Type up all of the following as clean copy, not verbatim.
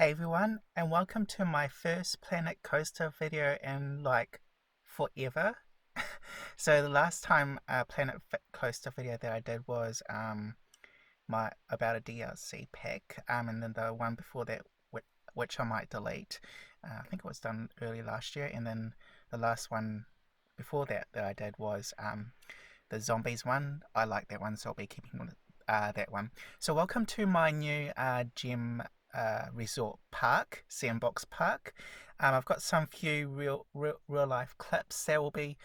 Hey everyone, and welcome to my first Planet Coaster video in like forever. So the last time Planet Coaster video that I did was my about a DLC pack, and then the one before that, which I might delete. I think it was done early last year, and then the last one before that I did was the zombies one. I like that one, so I'll be keeping that one. So welcome to my new gym resort park, sandbox park. I've got some few real life clips that will be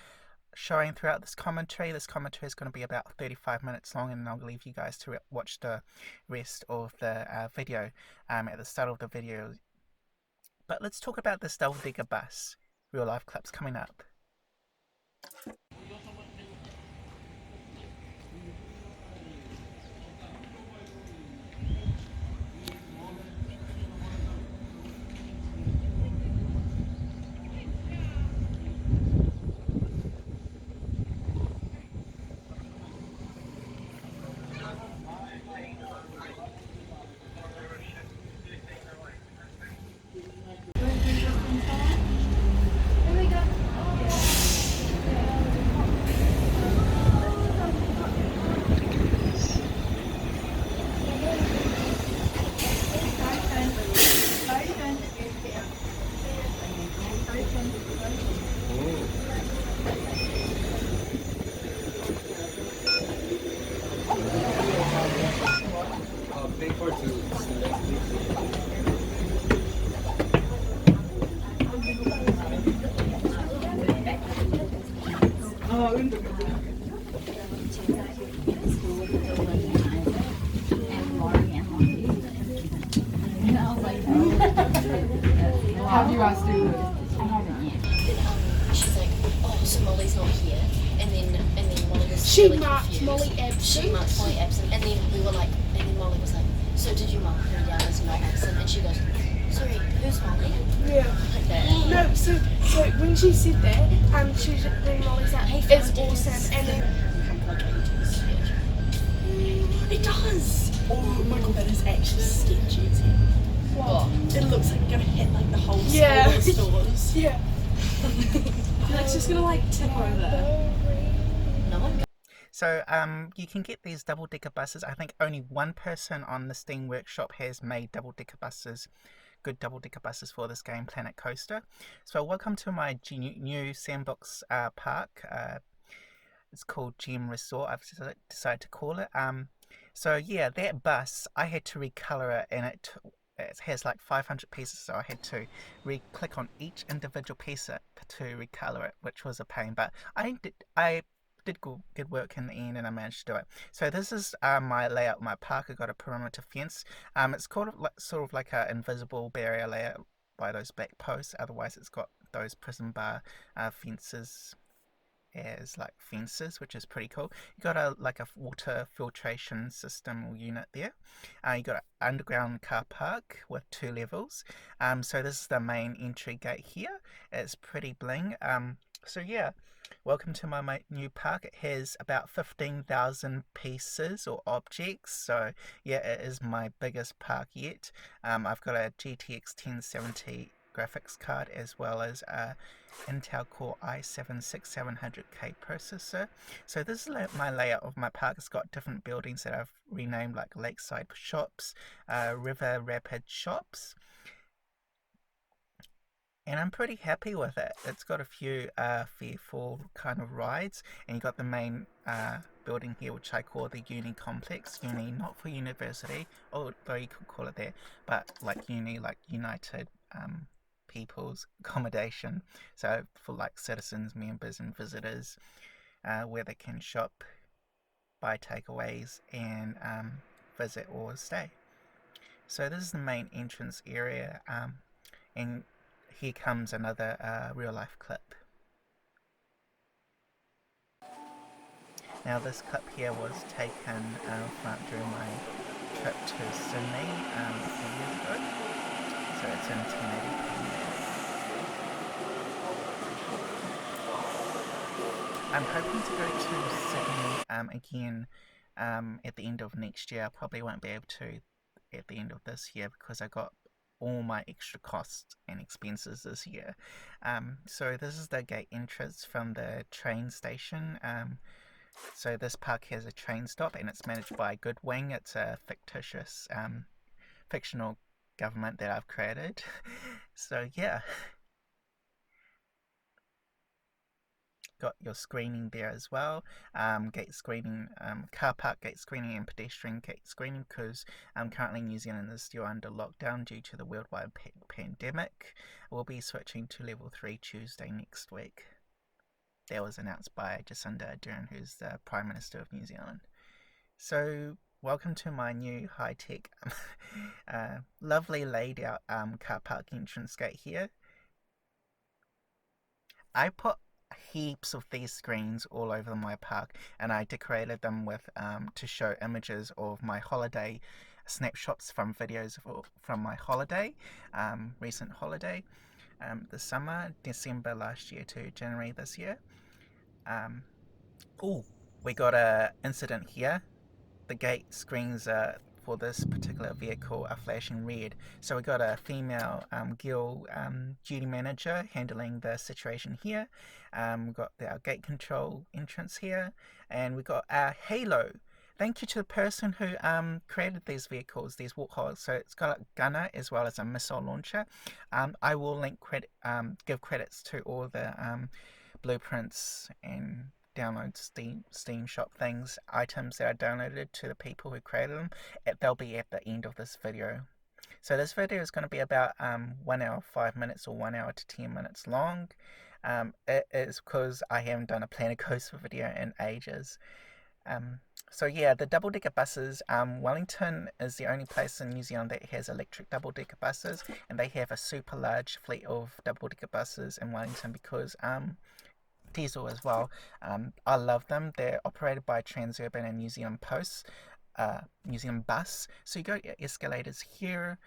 showing throughout this commentary. This commentary is going to be about 35 minutes long, and I'll leave you guys to watch the rest of the video at the start of the video. But let's talk about this double digger bus. Real life clips coming up. How do you guys do this? I haven't yet. She's like, oh, so Molly's not here, and then Molly was She really marked confused. Molly absent. She marked Molly absent, and then we were like, and then Molly was like, so did you mark her down as not absent? And she goes, sorry, who's Molly? Yeah. Like that. No, so when she said that, she then Molly's like, Hey, it's found it. awesome, and then It does. Oh my god, that is actually sketchy as hell. What? It looks like you're gonna hit like the whole Yeah. school of stores. yeah. Like it's just gonna like tip over. No one. So you can get these double-decker buses. I think only one person on the Steam Workshop has made double-decker buses, good double-decker buses for this game, Planet Coaster. So welcome to my new sandbox park. It's called Gem Resort, I've decided to call it. So yeah, that bus, I had to recolor it, and it has like 500 pieces, so I had to click on each individual piece to recolor it, which was a pain, but I did good work in the end, and I managed to do it. So this is my layout of my park. I got a perimeter fence. It's sort of like an invisible barrier layout by those back posts. Otherwise, it's got those prison bar fences as like fences, which is pretty cool. You got a water filtration system or unit there. You got an underground car park with 2 levels. So this is the main entry gate here. It's pretty bling. So yeah, welcome to my new park. It has about 15,000 pieces or objects. So yeah, it is my biggest park yet. I've got a GTX 1070 graphics card, as well as a Intel Core i7-6700K processor. So this is my layout of my park. It's got different buildings that I've renamed, like Lakeside Shops, River Rapid Shops, and I'm pretty happy with it. It's got a few fearful kind of rides, and you got the main building here, which I call the Uni Complex. Uni, not for university, although you could call it that, but like uni, like United People's accommodation. So for like citizens, members, and visitors, where they can shop, buy takeaways, and visit or stay. So this is the main entrance area, and here comes another real life clip. Now this clip here was taken during my trip to Sydney a few years ago. So it's in 1080p. I'm hoping to go to Sydney again at the end of next year. I probably won't be able to at the end of this year because I got all my extra costs and expenses this year. So this is the gate entrance from the train station. So this park has a train stop and it's managed by Goodwing. It's a fictitious, fictional government that I've created. So yeah. Got your screening there as well, gate screening, car park gate screening and pedestrian gate screening, because currently New Zealand is still under lockdown due to the worldwide pandemic. We'll be switching to level 3 Tuesday next week. That was announced by Jacinda Ardern, who's the Prime Minister of New Zealand. So welcome to my new high-tech, lovely laid out car park entrance gate here. I put heaps of these screens all over my park, and I decorated them with to show images of my holiday snapshots from videos from my holiday, recent holiday, the summer, December last year to January this year. We got a incident here. The gate screens for this particular vehicle are flashing red. So we got a female girl duty manager handling the situation here. We got our gate control entrance here, and we got our halo. Thank you to the person who created these vehicles, these warthogs. So it's got a gunner as well as a missile launcher. I will link give credits to all the blueprints and download Steam shop things, items that are downloaded to the people who created them. They'll be at the end of this video. So this video is going to be about 1 hour 5 minutes or 1 hour to 10 minutes long. It is because I haven't done a Planet Coaster video in ages. So yeah, the double-decker buses, Wellington is the only place in New Zealand that has electric double-decker buses, and they have a super large fleet of double-decker buses in Wellington because diesel as well. I love them. They're operated by Transurban and New Zealand Post, New Zealand Bus. So you got your escalators here.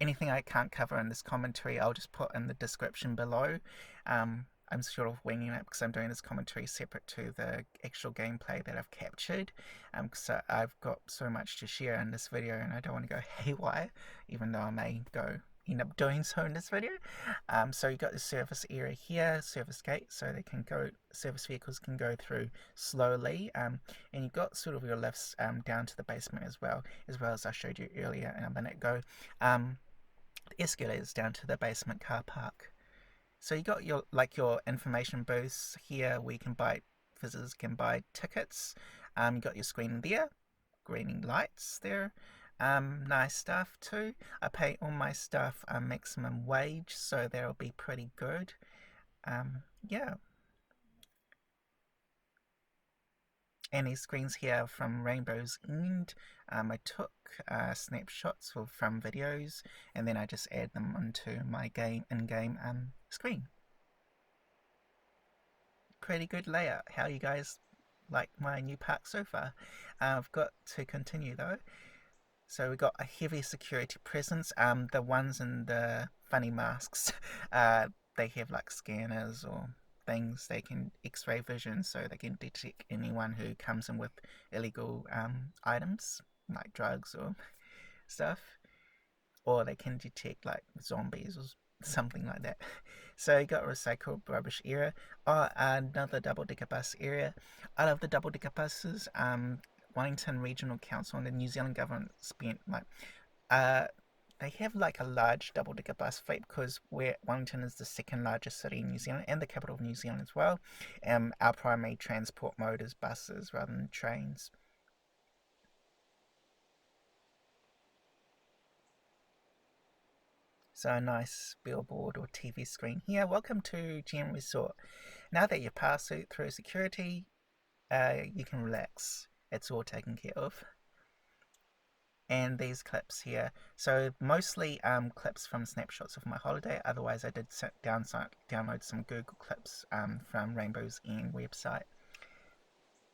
Anything I can't cover in this commentary, I'll just put in the description below. I'm sort of winging it because I'm doing this commentary separate to the actual gameplay that I've captured. So I've got so much to share in this video, and I don't want to go haywire, even though I may end up doing so in this video. So you got the service area here, service gate, so service vehicles can go through slowly, and you've got sort of your lifts down to the basement as well as I showed you earlier a minute ago. The escalators down to the basement car park. So you got your information booths here where visitors can buy tickets. You got your screen there, greening lights there. Nice stuff too. I pay all my staff maximum wage, so that'll be pretty good. Yeah. And these screens here from Rainbow's End. I took snapshots from videos, and then I just add them onto my in-game screen. Pretty good layout. How you guys like my new park so far? I've got to continue though. So we got a heavy security presence. The ones in the funny masks, they have like scanners or things. They can X-ray vision, so they can detect anyone who comes in with illegal items like drugs or stuff, or they can detect like zombies or something like that. So you got recycled rubbish area. Another double-decker bus area. I love the double-decker buses. Wellington Regional Council and the New Zealand government spent they have like a large double-decker bus fleet because Wellington is the second largest city in New Zealand and the capital of New Zealand as well. Our primary transport mode is buses rather than trains. So a nice billboard or TV screen here. Welcome to GM Resort. Now that you pass through security, you can relax. It's all taken care of. And these clips here. So mostly clips from snapshots of my holiday. Otherwise, I did download some Google clips from Rainbow's End website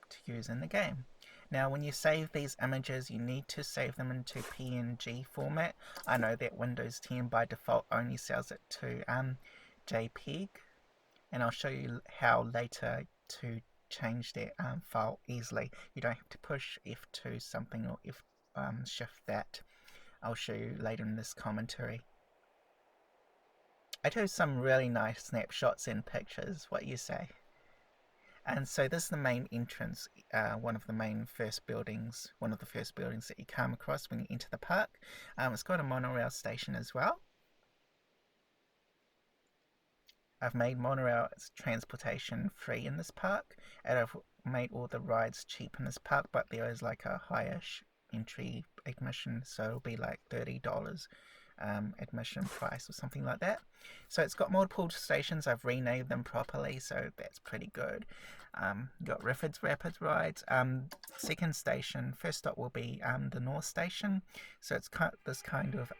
to use in the game. Now, when you save these images, you need to save them into PNG format. I know that Windows 10 by default only sells it to JPEG, and I'll show you how later to change that file easily. You don't have to push F2 something or shift that. I'll show you later in this commentary. I took some really nice snapshots and pictures, what you say? And so this is the main entrance, one of the first buildings that you come across when you enter the park. It's got a monorail station as well. I've made monorail transportation free in this park, and I've made all the rides cheap in this park, but there is like a higher entry admission, so it'll be like $30 admission price or something like that. So it's got multiple stations. I've renamed them properly, so that's pretty good. Got Rapids rides. Second station, first stop will be the North Station. So it's this kind of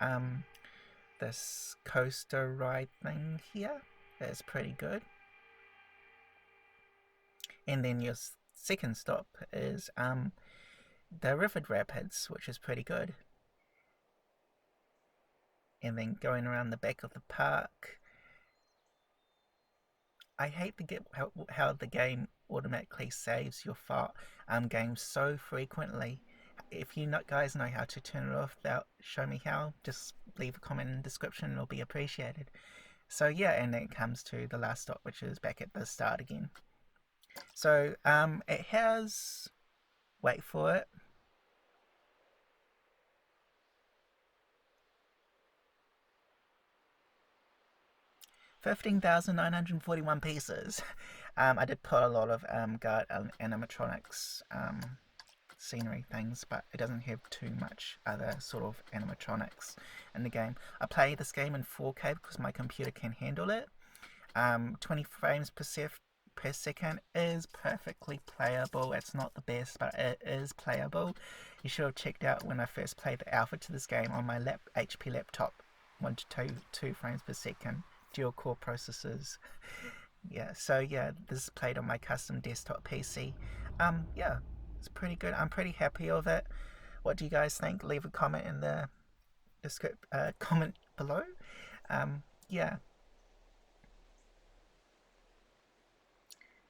this coaster ride thing here. That's pretty good. And then your second stop is the Rapids, which is pretty good. And then going around the back of the park. I hate how the game automatically saves your games so frequently. If you guys know how to turn it off, show me how. Just leave a comment in the description, it'll be appreciated. So yeah, and then it comes to the last stop, which is back at the start again. So it has, wait for it, 15,941 pieces. I did put a lot of guard animatronics scenery things, but it doesn't have too much other sort of animatronics in the game. I play this game in 4K because my computer can handle it. 20 frames per second is perfectly playable. It's not the best, but it is playable. You should have checked out when I first played the alpha to this game on my HP laptop. 1 to 2 frames per second. Dual core processors. Yeah, so yeah, this is played on my custom desktop PC. Yeah, it's pretty good. I'm pretty happy with it. What do you guys think? Leave a comment in the comment below. Yeah.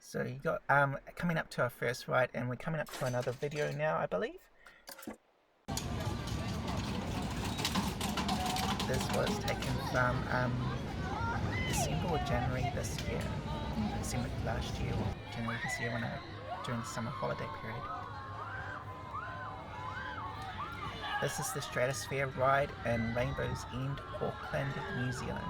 So you got coming up to our first ride, and we're coming up to another video now, I believe. This was taken from December or January this year. December last year or January this year during the summer holiday period. This is the Stratosphere ride in Rainbow's End, Auckland, New Zealand.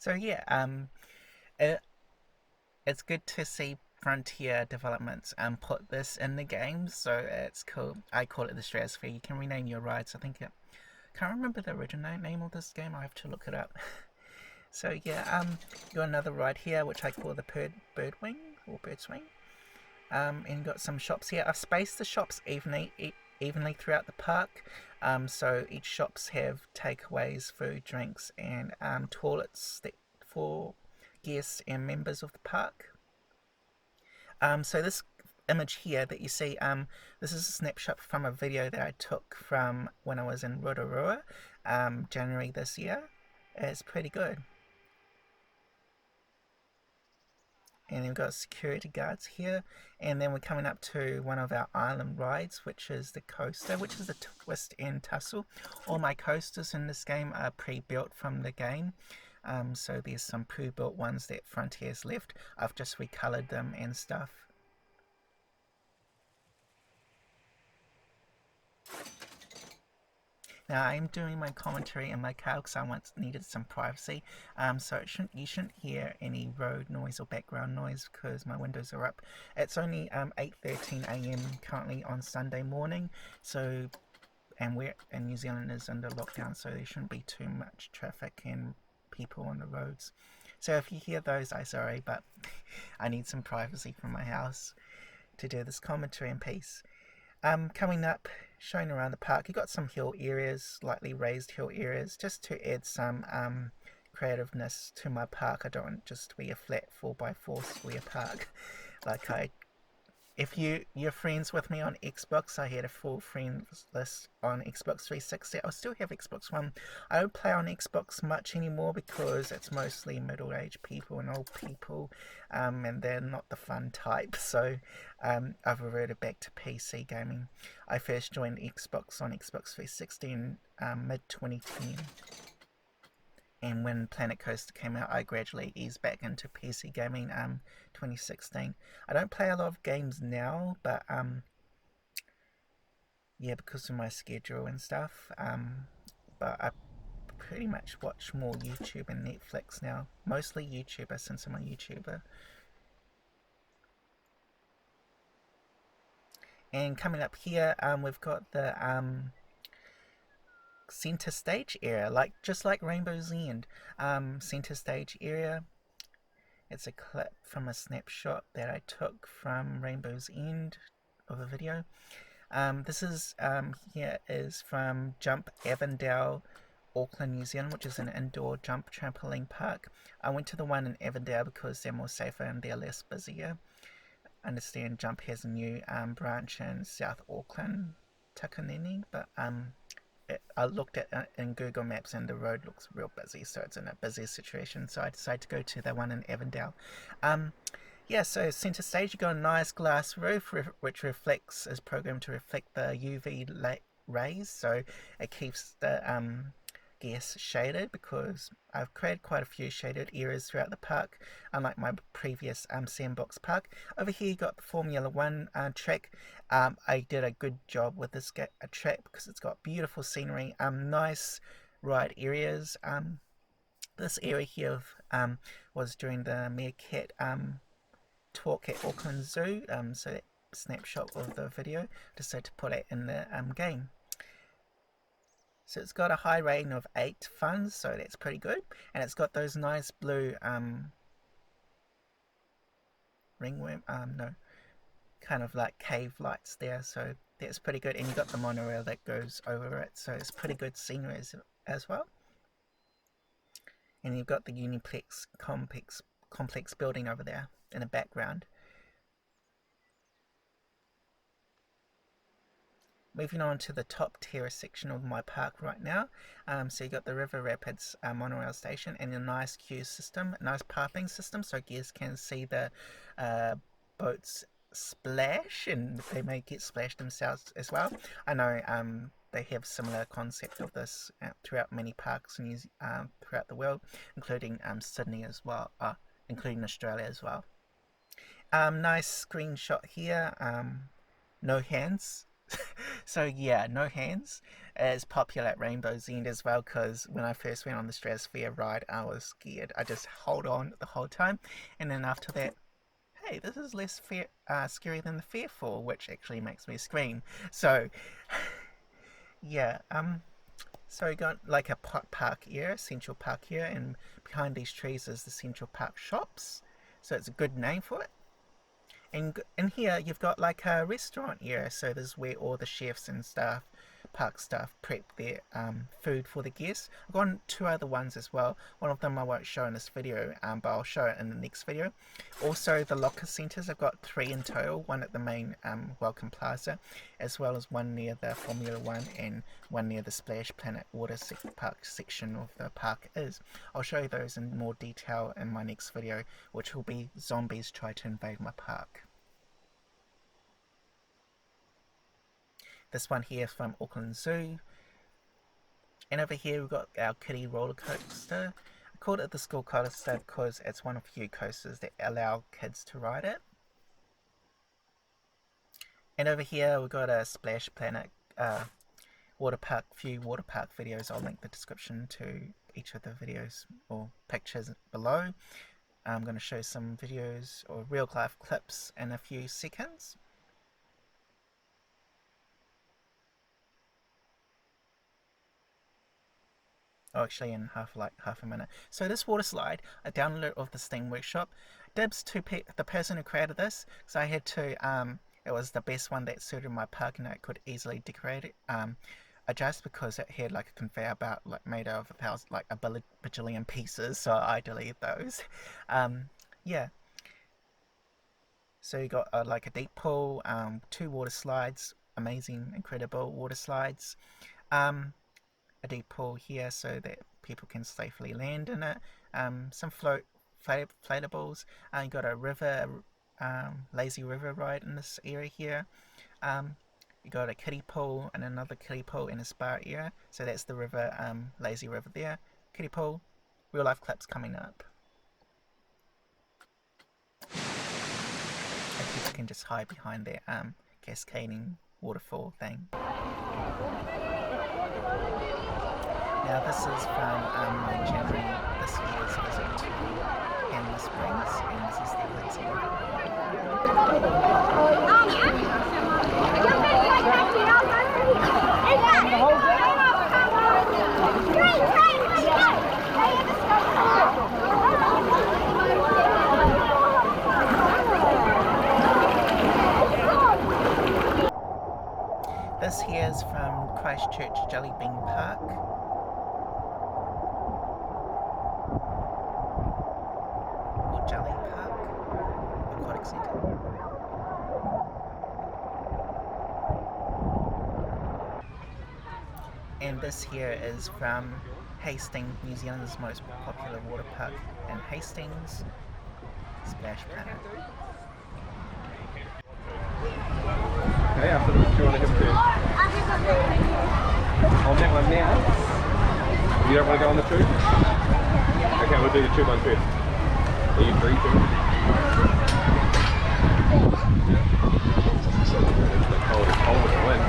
So yeah, it, it's good to see Frontier Developments put this in the game, so it's cool. I call it the Stratosphere. You can rename your rides. I think it. Can't remember the original name of this game. I have to look it up. So yeah, you got another ride here, which I call the Birdwing or Birdswing. And you got some shops here. I've spaced the shops evenly throughout the park. So each shops have takeaways, food, drinks, and toilets for guests and members of the park. So this image here that you see, this is a snapshot from a video that I took from when I was in Rotorua, January this year. It's pretty good. And we've got security guards here, and then we're coming up to one of our island rides, which is the coaster, which is a twist and tussle. All my coasters in this game are pre-built from the game, so there's some pre-built ones that Frontier's left. I've just recolored them and stuff. Now I'm doing my commentary in my car because I once needed some privacy, so you shouldn't hear any road noise or background noise because my windows are up. It's only 8:13 a.m. currently on Sunday morning, so and New Zealand is under lockdown, so there shouldn't be too much traffic and people on the roads. So if you hear those, I'm sorry, but I need some privacy from my house to do this commentary in peace. Coming up, showing around the park, you got some hill areas, slightly raised hill areas, just to add some creativeness to my park. I don't want just to be a flat 4x4 square park. If you're friends with me on Xbox, I had a full friends list on Xbox 360. I still have Xbox One. I don't play on Xbox much anymore because it's mostly middle-aged people and old people, and they're not the fun type. So I've reverted back to PC gaming. I first joined Xbox on Xbox 360 in mid-2010. And when Planet Coaster came out, I gradually eased back into PC gaming 2016. I don't play a lot of games now, but yeah, because of my schedule and stuff. But I pretty much watch more YouTube and Netflix now. Mostly YouTuber since I'm a YouTuber. And coming up here, we've got the center stage area, just like Rainbow's End. Center stage area. It's a clip from a snapshot that I took from Rainbow's End of a video. This is here is from Jump Avondale, Auckland, New Zealand, which is an indoor jump trampoline park. I went to the one in Avondale because they're more safer and they're less busier. I understand Jump has a new branch in South Auckland, Takanini, but I looked at it in Google Maps and the road looks real busy, so it's in a busy situation, so I decided to go to the one in Avondale. Yeah, so center stage, you got a nice glass roof which is programmed to reflect the UV rays, so it keeps the guests shaded, because I've created quite a few shaded areas throughout the park, unlike my previous sandbox park. Over here you got the Formula 1 track. I did a good job with this track because it's got beautiful scenery, nice ride areas. This area here was during the Meerkat talk at Auckland Zoo, so that snapshot of the video, decided to put it in the game. So it's got a high rating of 8 funds, so that's pretty good. And it's got those nice blue ringworm, no, kind of like cave lights there, so that's pretty good. And you got the monorail that goes over it, so it's pretty good scenery as well. And you've got the Uniplex complex building over there in the background. Moving on to the top terrace section of my park right now. So you got the River Rapids monorail station and a nice queue system, nice parking system, so guests can see the boats splash, and they may get splashed themselves as well. I know they have similar concept of this throughout many parks throughout the world, including Sydney as well, including Australia as well. Nice screenshot here. No hands. So yeah, no hands is popular at Rainbow's End as well, because when I first went on the Stratosphere ride, I was scared. I just hold on the whole time, and then after that, hey, this is less scary than the Fearfall, which actually makes me scream. So yeah, so we got like a park area, Central Park here, and behind these trees is the Central Park shops. So it's a good name for it. And in here you've got like a restaurant area, so this is where all the chefs and staff, park staff, prep their food for the guests. I've got 2 other ones as well. One of them I won't show in this video, but I'll show it in the next video. Also the locker centres, I've got 3 in total, one at the main Welcome Plaza, as well as one near the Formula 1 and one near the Splash Planet Water Park section of the park is. I'll show you those in more detail in my next video, which will be Zombies Try to Invade My Park. This one here is from Auckland Zoo. And over here we've got our kiddie roller coaster. I called it the school coaster because it's one of few coasters that allow kids to ride it. And over here we've got a Splash Planet few water park videos. I'll link the description to each of the videos or pictures below. I'm going to show some videos or real life clips in a few seconds. Oh, actually in half a minute. So this water slide, a download of the Steam Workshop. Dibs to the person who created this, so I had to it was the best one that suited my park and I could easily decorate it. Adjust because it had like a conveyor belt made of a bajillion pieces, so I deleted those. Yeah. So you got like a deep pool, 2 water slides, amazing, incredible water slides. A deep pool here so that people can safely land in it. Some inflatables. You got a river, lazy river ride in this area here. You got a kiddie pool and another kiddie pool in a spa area. So that's the river, lazy river there. Kiddie pool. Real life clips coming up. And people can just hide behind that cascading waterfall thing. Now this is from my January this year's visit to Hammer Springs, and this is the lazy river. This here is from Christchurch Jellybean Park. Or Jelly Park Aquatic Centre. And this here is from Hastings, New Zealand's most popular water park in Hastings, Splash Planet. Okay, after this, do you want to hit 2? On that one now. You don't want to go on the 2? Okay, we'll do the 2 one first. Are you free too? Yeah. The cold with the wind.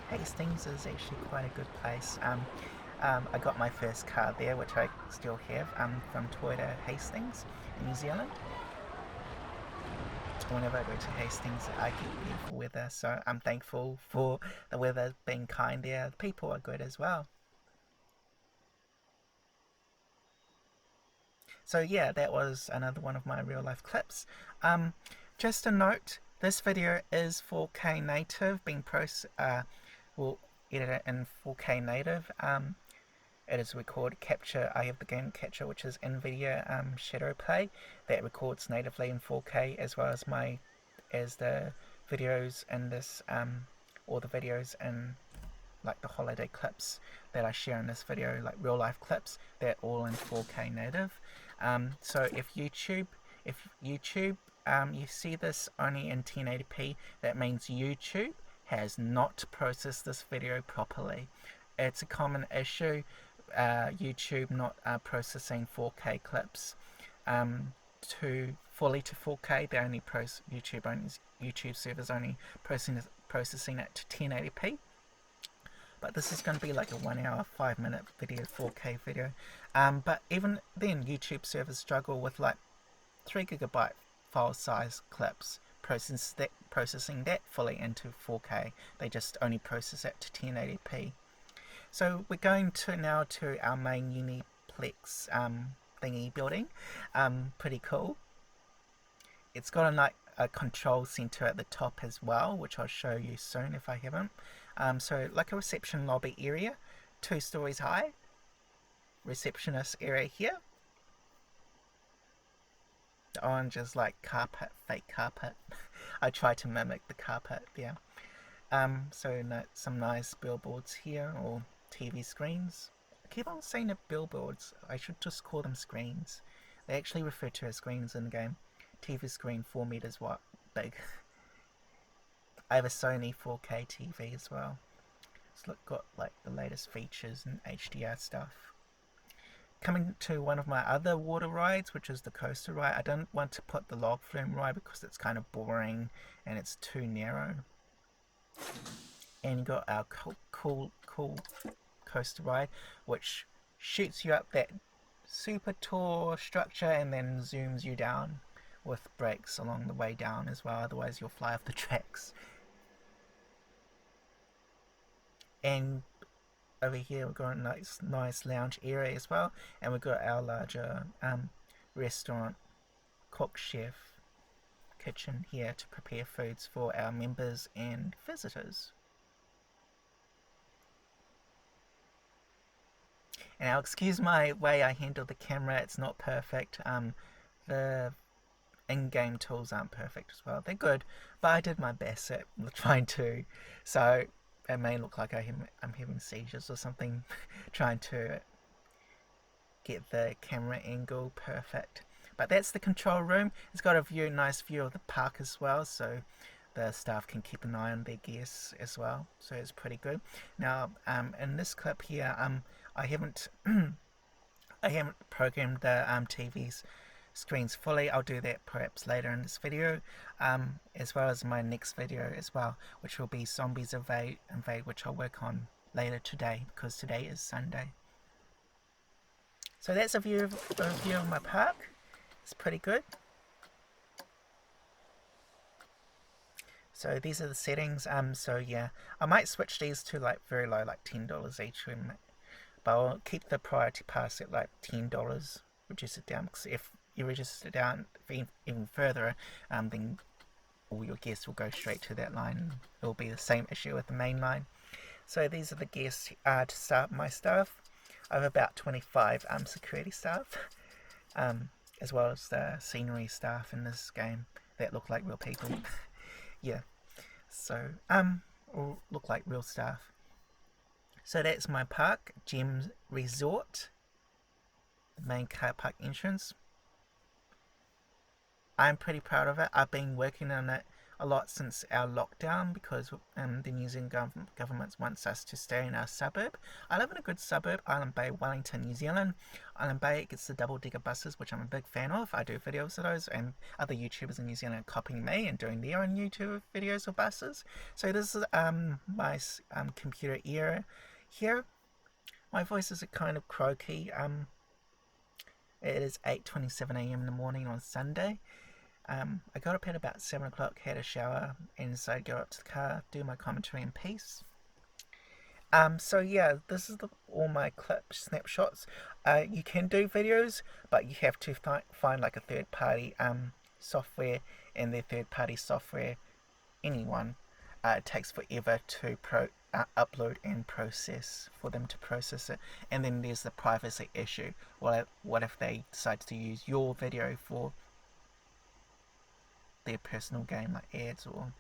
Hastings is actually quite a good place. I got my first car there, which I still have, from Toyota Hastings. in New Zealand. Whenever I go to Hastings, I get beautiful weather, so I'm thankful for the weather being kind there. The people are good as well. So yeah, that was another one of my real life clips. Just a note, this video is 4K native, we'll edit it in 4K native. It is record capture. I have the game capture, which is NVIDIA Shadow Play, that records natively in 4K, as well as the videos in this, all the videos in like the holiday clips that I share in this video, like real life clips, they're all in 4K native. So if YouTube you see this only in 1080p, that means YouTube has not processed this video properly. It's a common issue, YouTube not processing 4K clips fully to 4K. They only YouTube servers only processing it to 1080p. But this is going to be like a 1 hour 5 minute video, 4K video. But even then, YouTube servers struggle with like 3 GB file size clips, processing that fully into 4K. They just only process it to 1080p. So we're going to now to our main Uniplex thingy building. Pretty cool. It's got a control center at the top as well, which I'll show you soon if I haven't. So like a reception lobby area, 2 stories high. Receptionist area here. The orange is like carpet, fake carpet. I try to mimic the carpet there. So some nice billboards here, or TV screens. I keep on saying the billboards. I should just call them screens. They actually refer to as screens in the game. TV screen 4 meters wide, big. I have a Sony 4K TV as well. It's got like the latest features and HDR stuff. Coming to one of my other water rides, which is the coaster ride. I don't want to put the log flume ride because it's kind of boring and it's too narrow. And you got our cool coaster ride, which shoots you up that super tall structure and then zooms you down with brakes along the way down as well, otherwise you'll fly off the tracks. And over here we've got a nice lounge area as well, and we've got our larger restaurant cook chef kitchen here to prepare foods for our members and visitors. And I'll excuse my way I handle the camera, it's not perfect. The in-game tools aren't perfect as well. They're good, but I did my best at trying to. So it may look like I'm having seizures or something trying to get the camera angle perfect. But that's the control room. It's got a nice view of the park as well, so the staff can keep an eye on their guests as well. So it's pretty good. Now, in this clip here, I haven't programmed the TV's screens fully. I'll do that perhaps later in this video, as well as my next video as well, which will be Zombies Invade, which I'll work on later today because today is Sunday. So that's a view of my park. It's pretty good. So these are the settings. So yeah, I might switch these to like very low, like $10 each, but I'll keep the priority pass at like $10. Reduce it down, because if you reduce it down even further, then all your guests will go straight to that line. It will be the same issue with the main line. So these are the guests to start my staff. I have about 25 security staff, as well as the scenery staff in this game that look like real people. Yeah, so or look like real staff. So that's my park, Gems Resort, the main car park entrance. I'm pretty proud of it. I've been working on it a lot since our lockdown because the New Zealand government wants us to stay in our suburb. I live in a good suburb, Island Bay, Wellington, New Zealand. Island Bay gets the double decker buses, which I'm a big fan of. I do videos of those, and other YouTubers in New Zealand are copying me and doing their own YouTube videos of buses. So this is my computer era here. My voice is kind of croaky. It is 8:27 a.m. in the morning on Sunday. I got up at about 7 o'clock, had a shower, and decided to go up to the car, do my commentary in peace. So yeah, this is all my clip snapshots. You can do videos, but you have to find like a third-party software, and their third-party software, anyone, it takes forever to upload and process, for them to process it. And then there's the privacy issue. What if they decide to use your video for their personal game, like ads or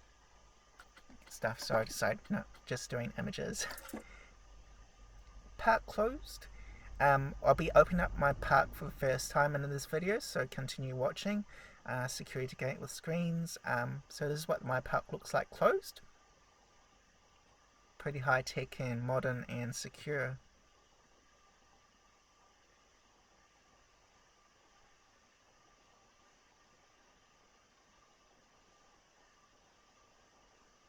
stuff? So I decided, no, just doing images. Park closed. I'll be opening up my park for the first time in this video, so continue watching. Security gate with screens. So this is what my park looks like closed. Pretty high tech and modern and secure.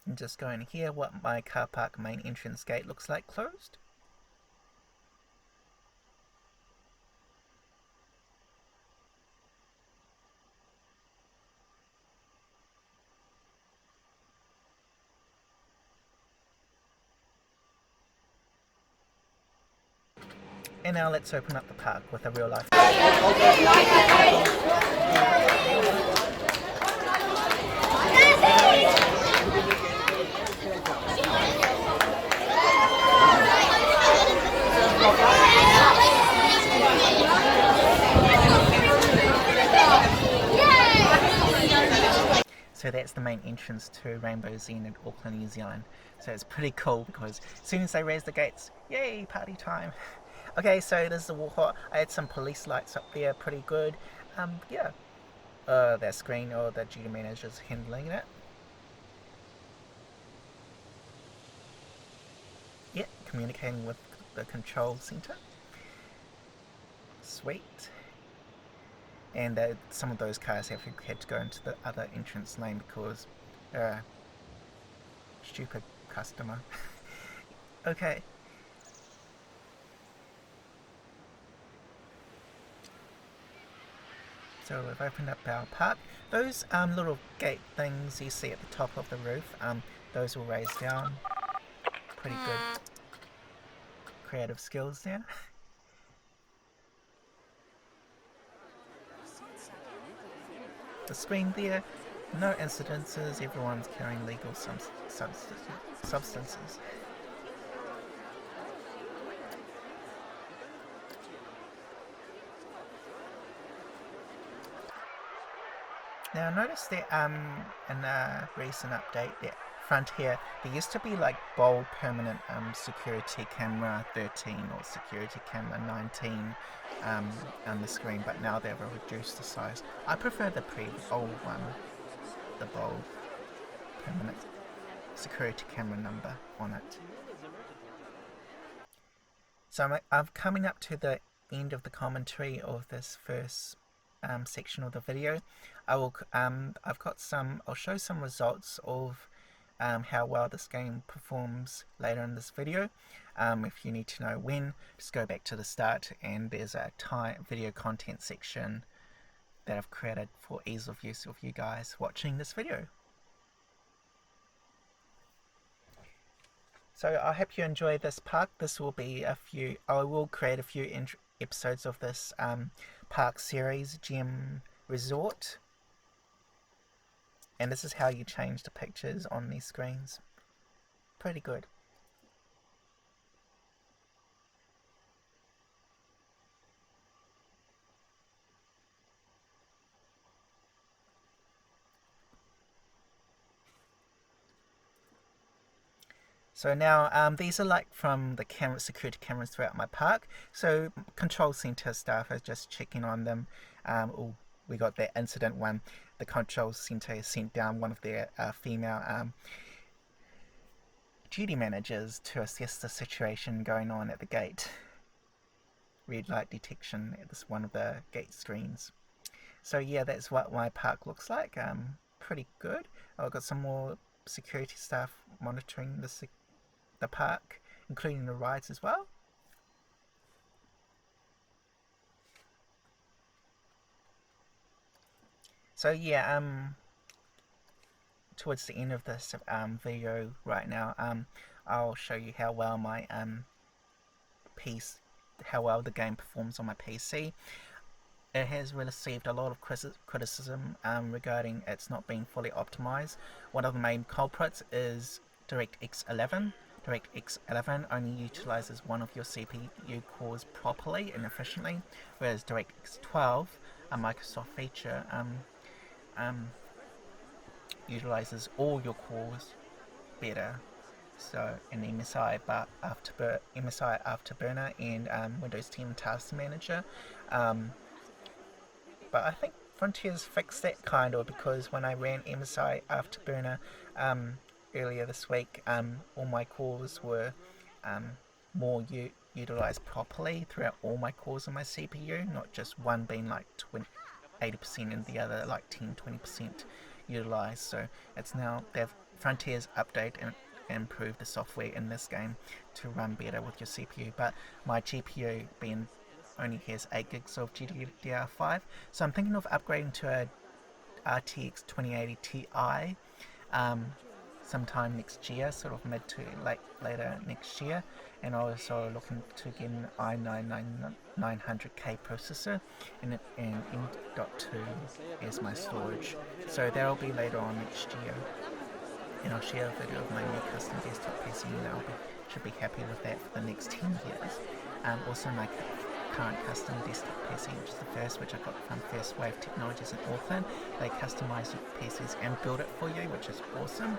And just going here, what my car park main entrance gate looks like closed. And now let's open up the park with a real life. So that's the main entrance to Rainbow Zen in Auckland, New Zealand. So it's pretty cool because as soon as they raise the gates, yay, party time. Okay, so this is the walk. I had some police lights up there, pretty good. Yeah. That screen, or the duty manager's handling it. Yeah, communicating with the control center. Sweet. And some of those cars have had to go into the other entrance lane because stupid customer. Okay. So we've opened up our park. Those little gate things you see at the top of the roof, those will raise down. Pretty good creative skills there. The screen there, no incidences, everyone's carrying legal substances. Now notice that in a recent update, that front here, there used to be like bold permanent security camera 13 or security camera 19 on the screen, but now they've reduced the size. I prefer the old one, the bold permanent security camera number on it. So I'm coming up to the end of the commentary of this first section of the video. I'll show some results of how well this game performs later in this video. If you need to know when, just go back to the start, and there's a video content section that I've created for ease of use of you guys watching this video. So I hope you enjoy this park. This will be I will create a few episodes of this park series, Gem Resort. And this is how you change the pictures on these screens. Pretty good. So now these are like from the security cameras throughout my park. So control center staff are just checking on them. We got that incident one. The control center has sent down one of their female duty managers to assess the situation going on at the gate. Red light detection at one of the gate screens. So yeah, that's what my park looks like. Pretty good. I've got some more security staff monitoring the park, including the rides as well. So yeah, towards the end of this video right now, I'll show you how well my how well the game performs on my PC. It has received a lot of criticism regarding it's not being fully optimized. One of the main culprits is DirectX 11. DirectX 11 only utilizes one of your CPU cores properly and efficiently, whereas DirectX 12, a Microsoft feature, utilizes all your cores better. So in MSI Afterburner and Windows 10 Task Manager. But I think Frontiers fixed that kind of, because when I ran MSI Afterburner earlier this week, all my cores were more utilized properly throughout all my cores on my CPU, not just one being like 80% and the other like 10-20% utilized. So it's now Frontiers update and improve the software in this game to run better with your CPU. But my GPU being only has 8 gigs of GDDR5, so I'm thinking of upgrading to a RTX 2080 Ti sometime next year, sort of mid to later next year, and also looking to get an i9 900K processor and M.2 as my storage. So that'll be later on next year, and I'll share a video of my new custom desktop PC, and should be happy with that for the next 10 years. Also my current custom desktop PC, which is the first, which I got from First Wave Technologies in Auckland. They customise your PCs and build it for you, which is awesome.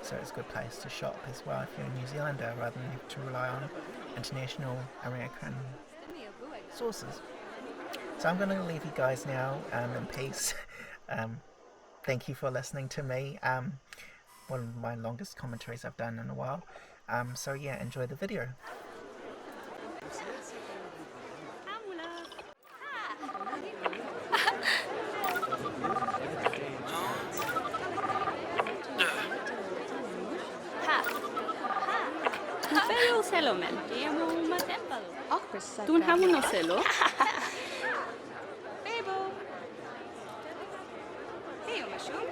So it's a good place to shop as well if you're a New Zealander, rather than have to rely on international American sources. So I'm going to leave you guys now in peace. Thank you for listening to me. One of my longest commentaries I've done in a while. So yeah, enjoy the video. Pero Selomen, tiamo uma tempo. Tun hamu no selo. Bebo. Hey, Mashum.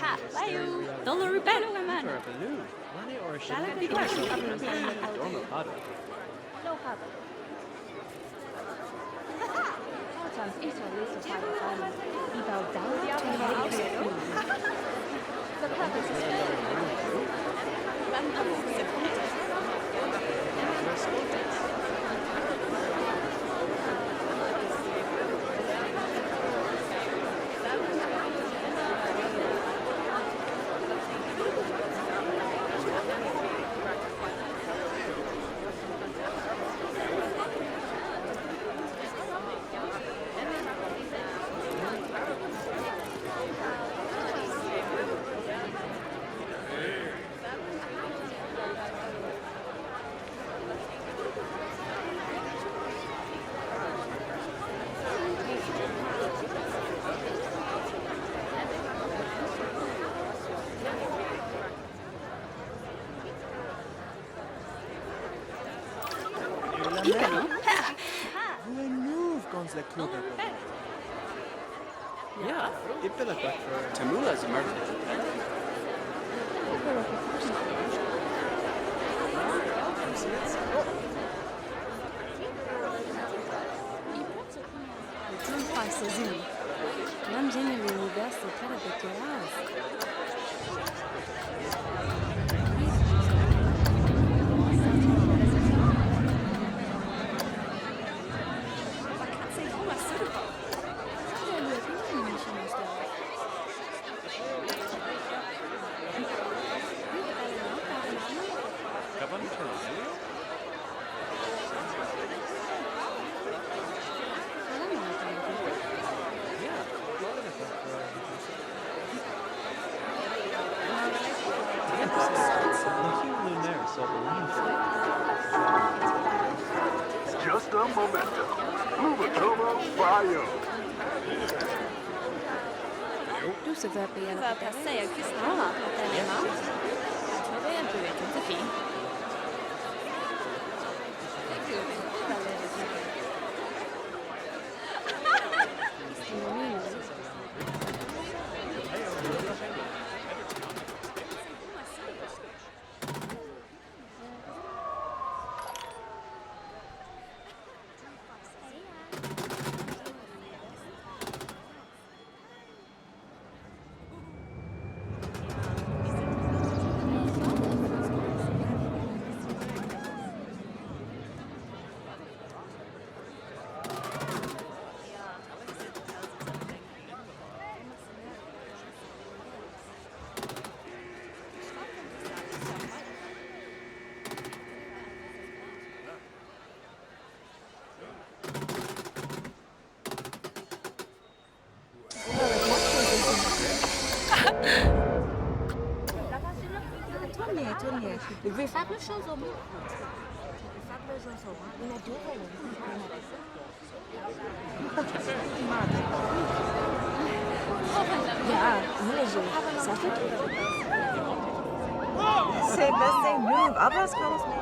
Ha, bayo. Dollar belo man. Dala di ka. Lo haba. The purpose is Ja, ik wil het wat voor Tamula is murder. Just a momentum. Plumatomo Bio. Du så var på alla på säga Kristina att det är man. Jag tror det är inte vet inte fint. Det är kul.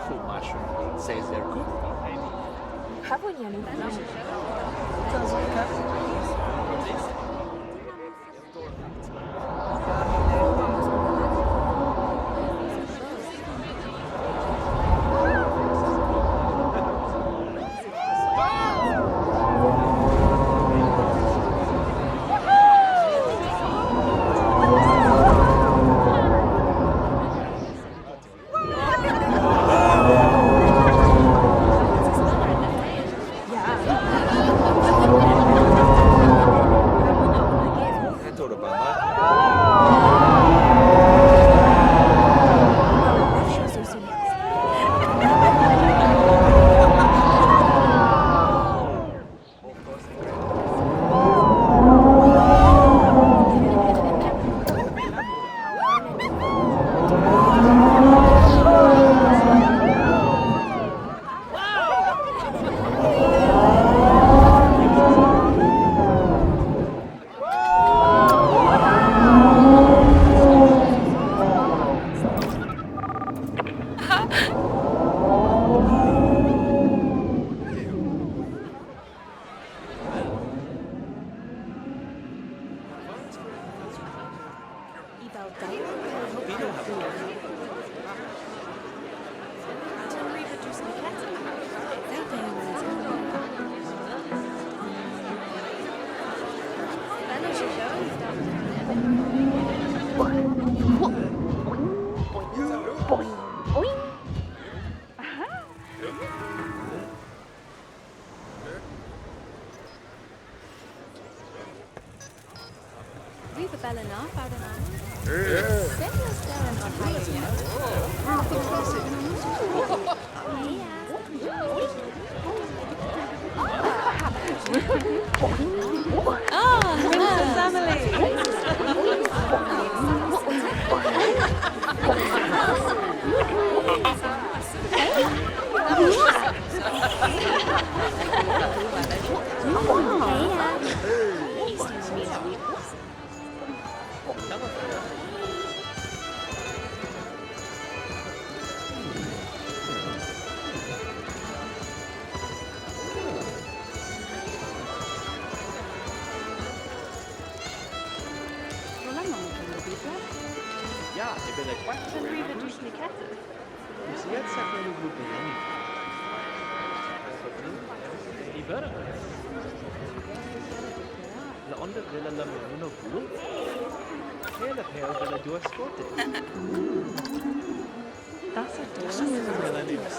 Full mushroom. Says they're good. Ja, ik ben er kwart voor. Dus jetzt sagt man gut benennen. Die Börre. La onda della la menuno blu. E la pera della due scotte. Das ist della news.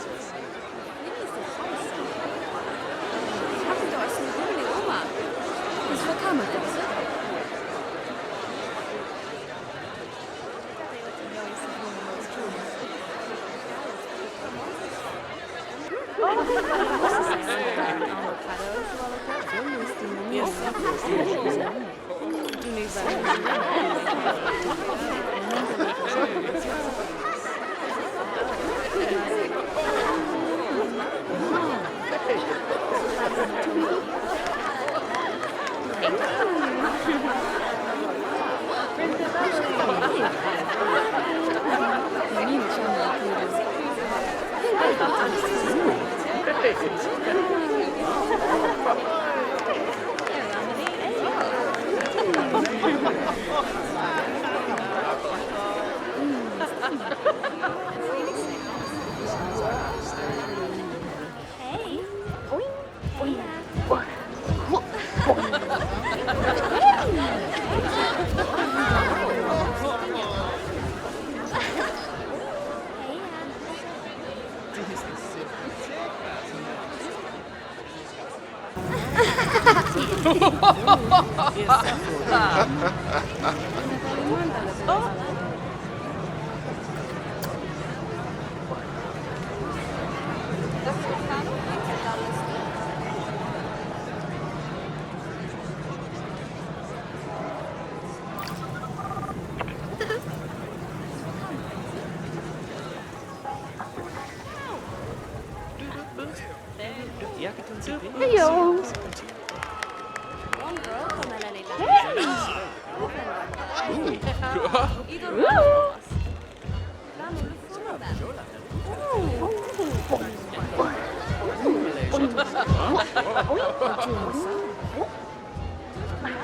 Heyo!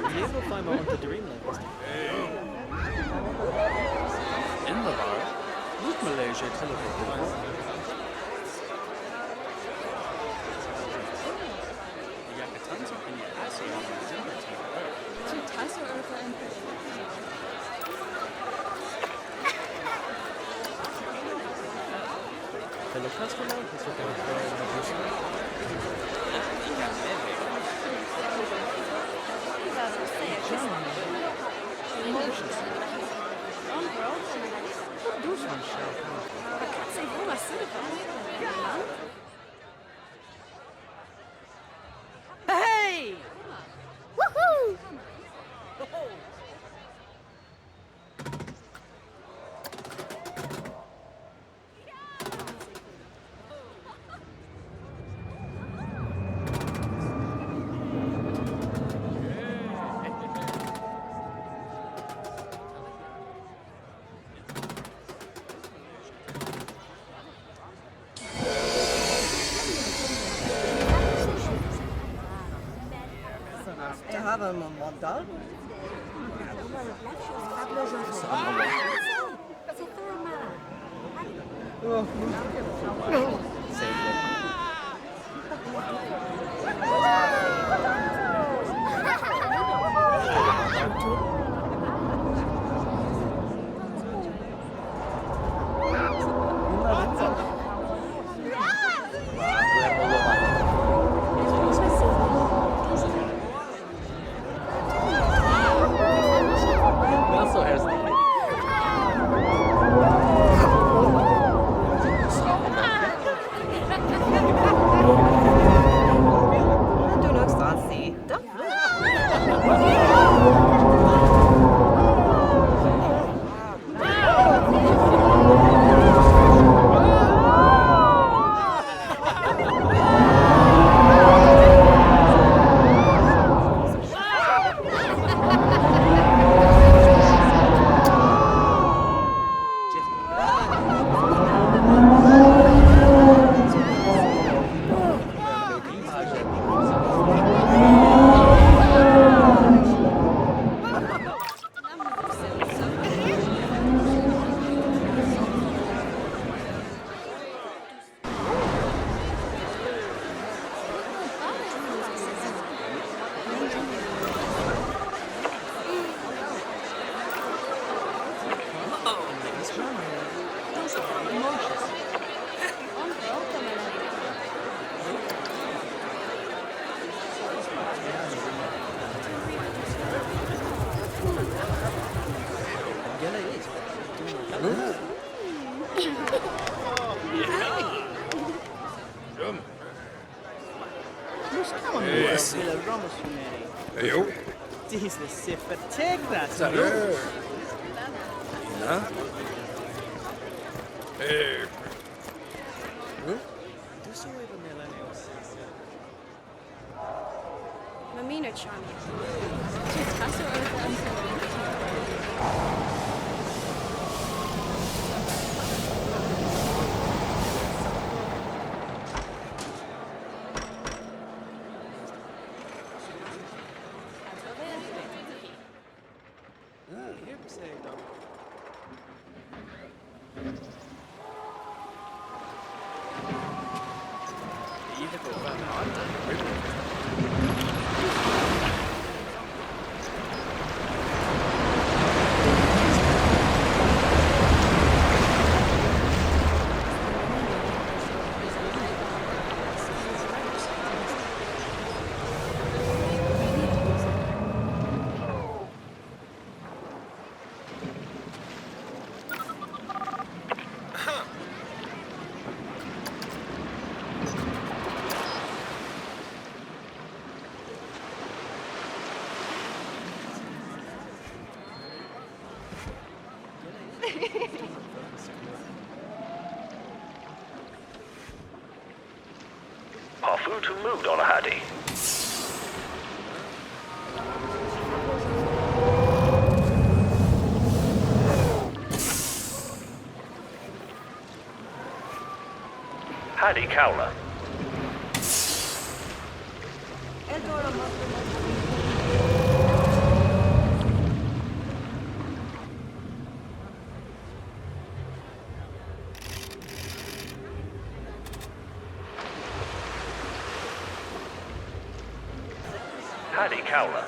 Diego find my onto dream levels. In the bar, look Malaysia television. Yakatanza and Yasi on the Zimmer Hello customer, this is Hey! Woohoo! To have a model. Jo. Diese Siffer, take that. Ja. Du så över millennials. Mamina charming. Tasso over food to mood on a Hattie. Hattie Cowler. Hattie Cowler.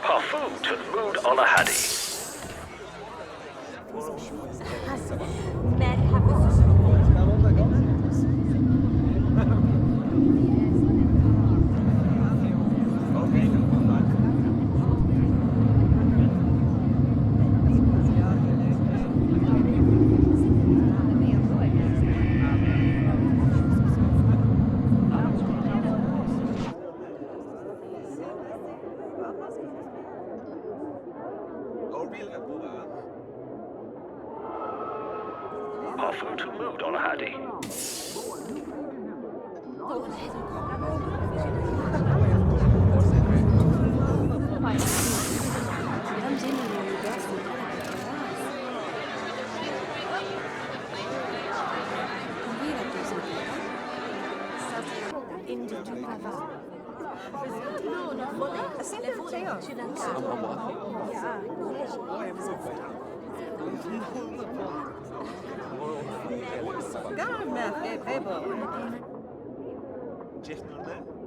Parfum to mood on a Hattie. Parfum to mood on a Hattie.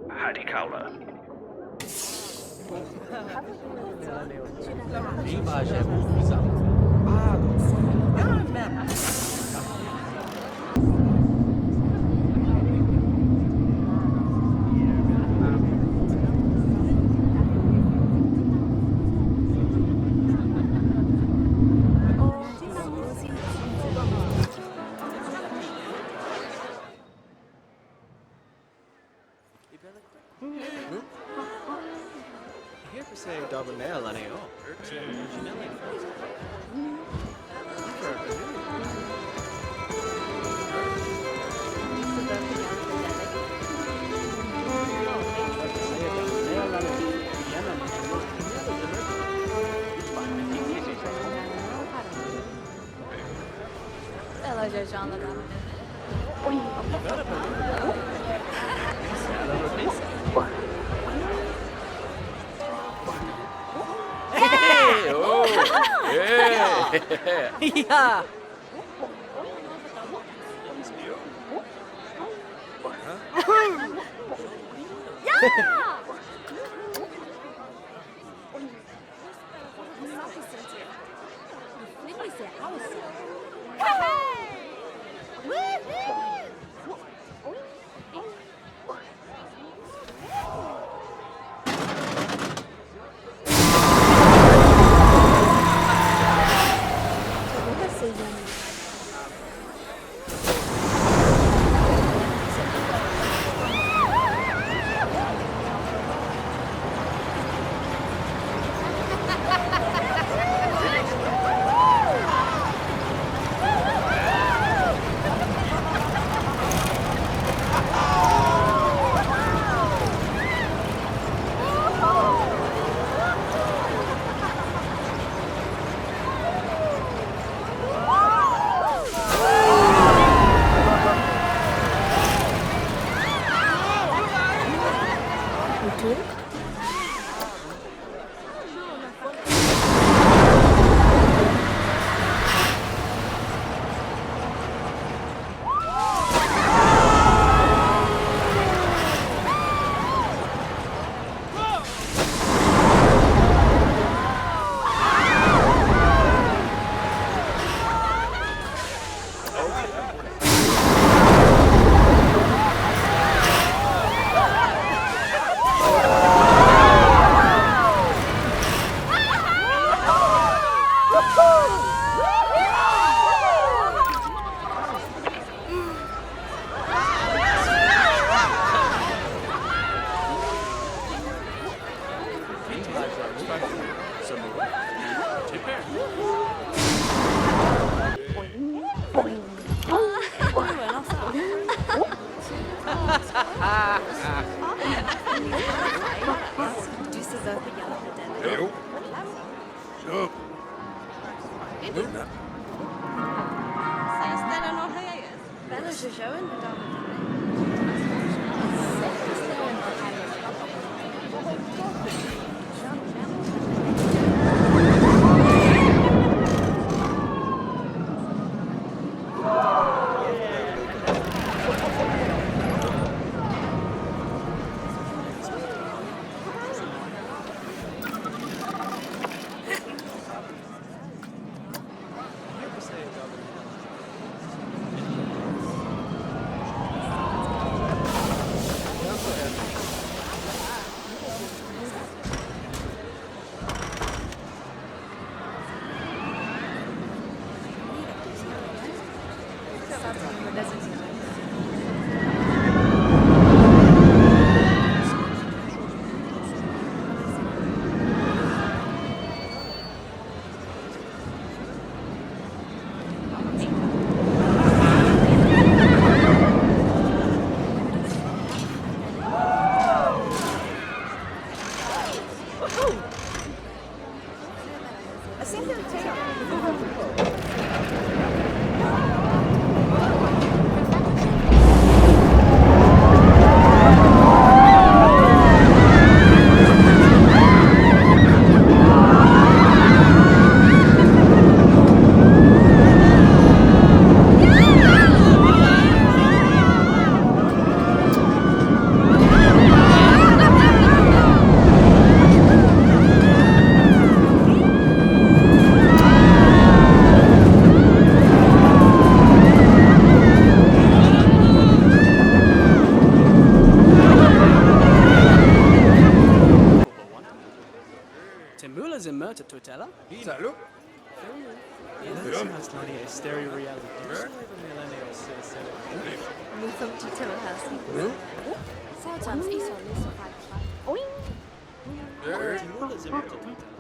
Hattie Cowler. Here for saying double nail on it all. Hello, John. Hey! Oh! Yeah! Yeah. Yeah. je schön, Timula's in Murta Tutela. Salut. Stereo reality. Nous sommes tout à l'heure. Ça, ça, ils sont oui. Timula's in Murta Tutela.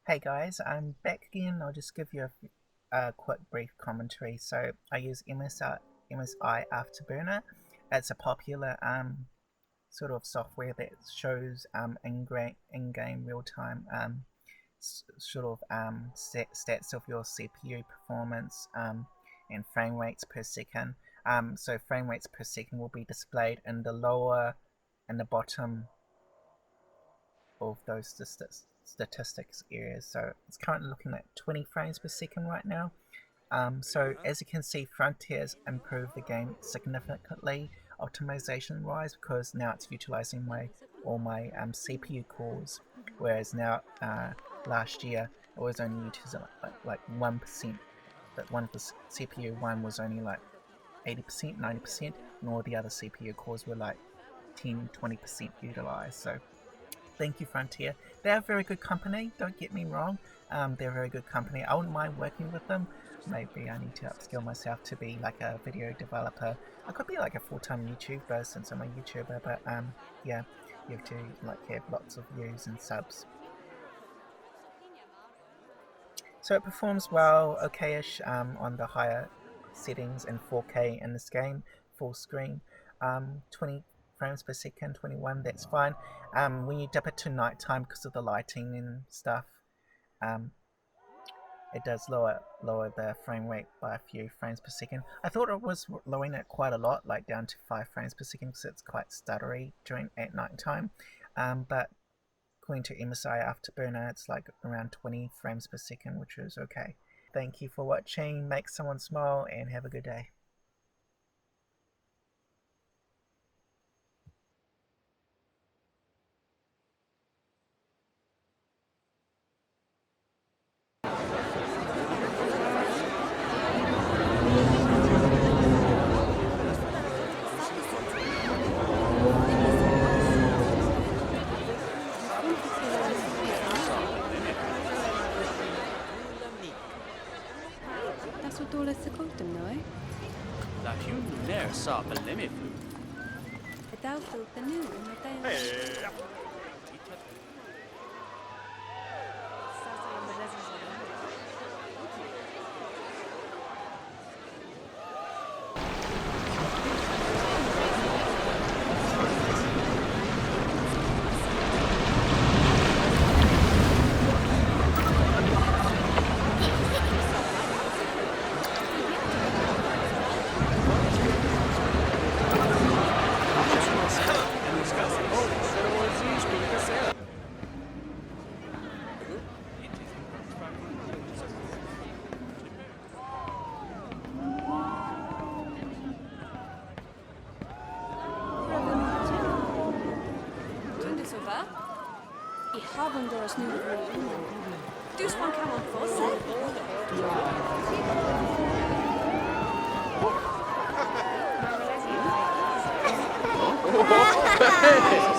Hey guys, I'm back again. I'll just give you a quick brief commentary. So I use MSI Afterburner. It's a popular sort of software that shows in-game real-time sort of stats of your CPU performance and frame rates per second. So frame rates per second will be displayed in the lower and the bottom of those statistics areas. So it's currently looking at 20 frames per second right now. So as you can see, Frontiers improved the game significantly optimization wise, because now it's utilizing all my CPU cores, whereas now last year it was only utilizing like 1%, but one of the CPU one was only like 80%, 90%, and all the other CPU cores were like 10-20% utilized. So Thank you, Frontier. They're a very good company, don't get me wrong. They're a very good company. I wouldn't mind working with them. Maybe I need to upskill myself to be like a video developer. I could be like a full-time YouTuber since I'm a YouTuber, but yeah, you have to like have lots of views and subs. So it performs well, okay-ish on the higher settings in 4K in this game, full screen. 20 frames per second, 21, that's fine. When you dip it to nighttime because of the lighting and stuff, it does lower the frame rate by a few frames per second. I thought it was lowering it quite a lot, like down to 5 frames per second, because it's quite stuttery at night time. But according to MSI Afterburner, it's like around 20 frames per second, which is okay. Thank you for watching, make someone smile, and have a good day. Das var dåligt sekundum nu, eh? La hyn nær sa belemifu. Ett outfit the new med det. I haben deras nu. Du sprang kammaren för sig. Oh,